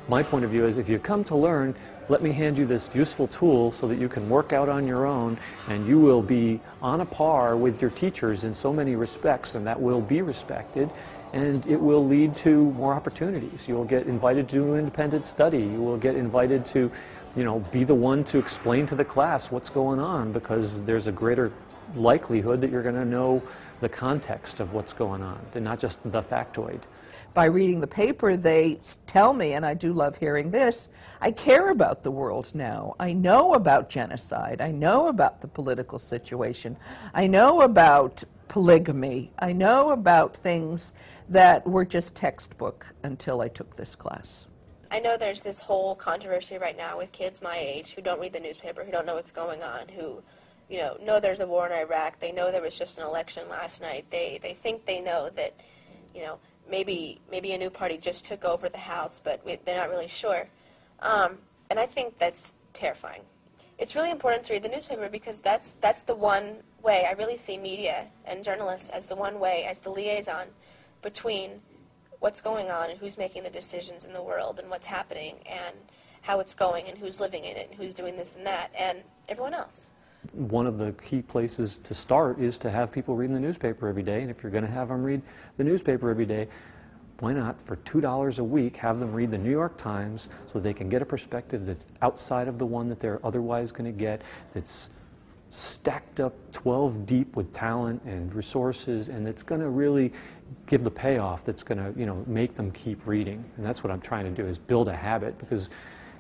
My point of view is, if you come to learn, let me hand you this useful tool so that you can work out on your own, and you will be on a par with your teachers in so many respects, and that will be respected, and it will lead to more opportunities. You will get invited to do independent study. You will get invited to, be the one to explain to the class what's going on, because there's a greater likelihood that you're going to know the context of what's going on, and not just the factoid. By reading the paper, they tell me, and I do love hearing this, I care about the world now. I know about genocide. I know about the political situation. I know about polygamy. I know about things that were just textbook until I took this class. I know there's this whole controversy right now with kids my age who don't read the newspaper, who don't know what's going on, who know there's a war in Iraq. They know there was just an election last night. They think they know that, maybe a new party just took over the House, but they're not really sure. And I think that's terrifying. It's really important to read the newspaper because that's the one way I really see media and journalists as the one way, as the liaison between what's going on and who's making the decisions in the world and what's happening and how it's going and who's living in it and who's doing this and that and everyone else. One of the key places to start is to have people reading the newspaper every day, and if you're going to have them read the newspaper every day, why not, for $2 a week, have them read the New York Times so they can get a perspective that's outside of the one that they're otherwise going to get, that's stacked up 12 deep with talent and resources, and it's going to really give the payoff that's going to, make them keep reading. And that's what I'm trying to do, is build a habit, because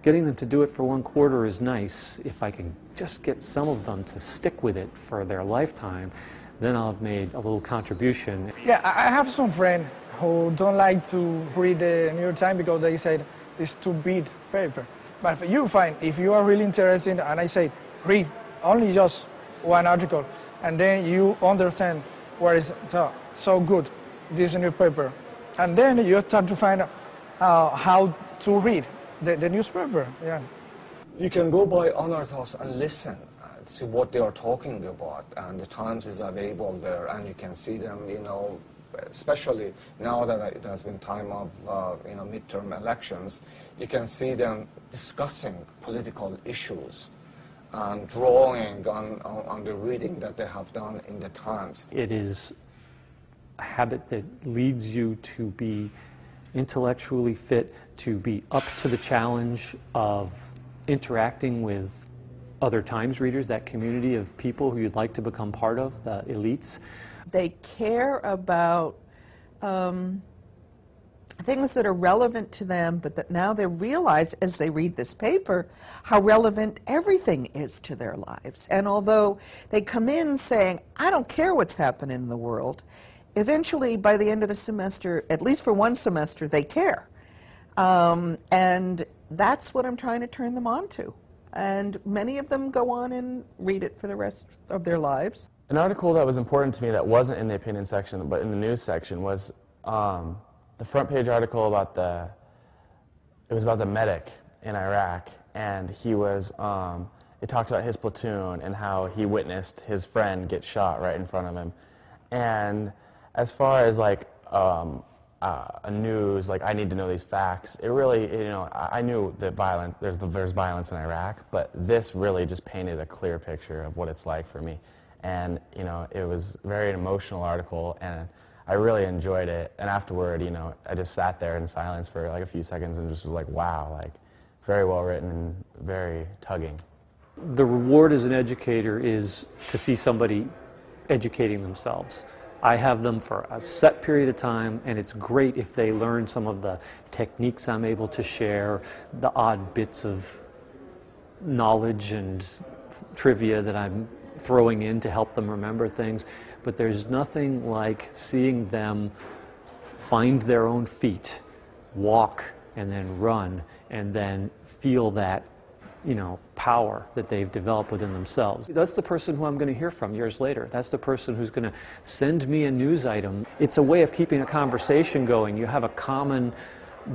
getting them to do it for 1 quarter is nice. If I can just get some of them to stick with it for their lifetime, then I'll have made a little contribution. Yeah, I have some friends who don't like to read the New York Times because they said it's too big paper. But you find, if you are really interested, and I say, read only just one article, and then you understand what is so good, this newspaper. And then you start to find out how to read the newspaper. Yeah. You can go by Honor's House and listen and see what they are talking about, and the Times is available there, and you can see them, especially now that it has been time of midterm elections, you can see them discussing political issues and drawing on the reading that they have done in the Times. It is a habit that leads you to be intellectually fit, to be up to the challenge of interacting with other Times readers, that community of people who you'd like to become part of, the elites. They care about things that are relevant to them, but that now they realize as they read this paper how relevant everything is to their lives. And although they come in saying, I don't care what's happening in the world, eventually by the end of the semester, at least for 1 semester, they care. And that's what I'm trying to turn them on to. And many of them go on and read it for the rest of their lives. An article that was important to me that wasn't in the opinion section but in the news section was the front page article about the medic in Iraq, and he was, it talked about his platoon and how he witnessed his friend get shot right in front of him. And as far as a news, I need to know these facts, it really, I knew that there's violence in Iraq, but this really just painted a clear picture of what it's like for me. And, it was a very emotional article, and I really enjoyed it. And afterward, I just sat there in silence for a few seconds and just was like, wow, very well written and very tugging. The reward as an educator is to see somebody educating themselves. I have them for a set period of time, and it's great if they learn some of the techniques I'm able to share, the odd bits of knowledge and trivia that I'm throwing in to help them remember things. But there's nothing like seeing them find their own feet, walk, and then run, and then feel that power that they've developed within themselves. That's the person who I'm going to hear from years later. That's the person who's going to send me a news item. It's a way of keeping a conversation going. You have a common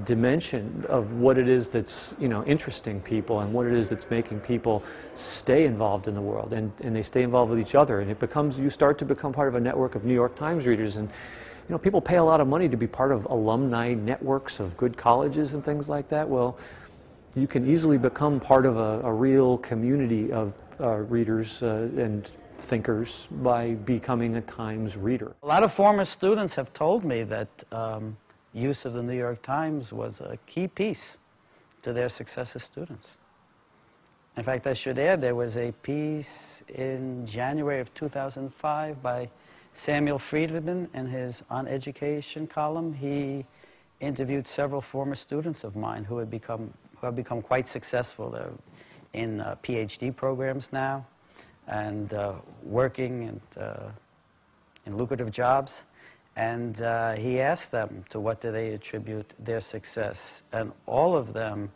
dimension of what it is that's, you know, interesting people and what it is that's making people stay involved in the world, and they stay involved with each other, and it becomes, you start to become part of a network of New York Times readers. And you know, people pay a lot of money to be part of alumni networks of good colleges and things like that. Well, you can easily become part of a real community of readers and thinkers by becoming a Times reader. A lot of former students have told me that use of the New York Times was a key piece to their success as students. In fact, I should add, there was a piece in January of 2005 by Samuel Friedman in his On Education column. He interviewed several former students of mine who have become quite successful. They're in PhD programs now and working in lucrative jobs. And he asked them to what do they attribute their success, and all of them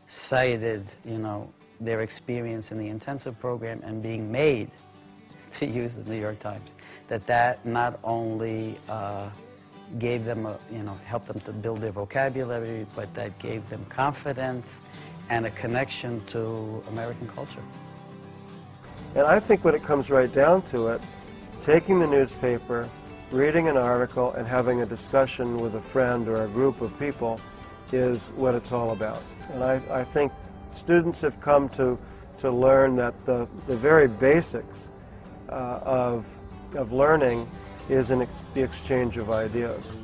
cited, you know, their experience in the intensive program and being made to use the New York Times. That not only gave them, helped them to build their vocabulary, but that gave them confidence and a connection to American culture. And I think when it comes right down to it, taking the newspaper, reading an article, and having a discussion with a friend or a group of people is what it's all about. And I think students have come to learn that the very basics of learning is the exchange of ideas.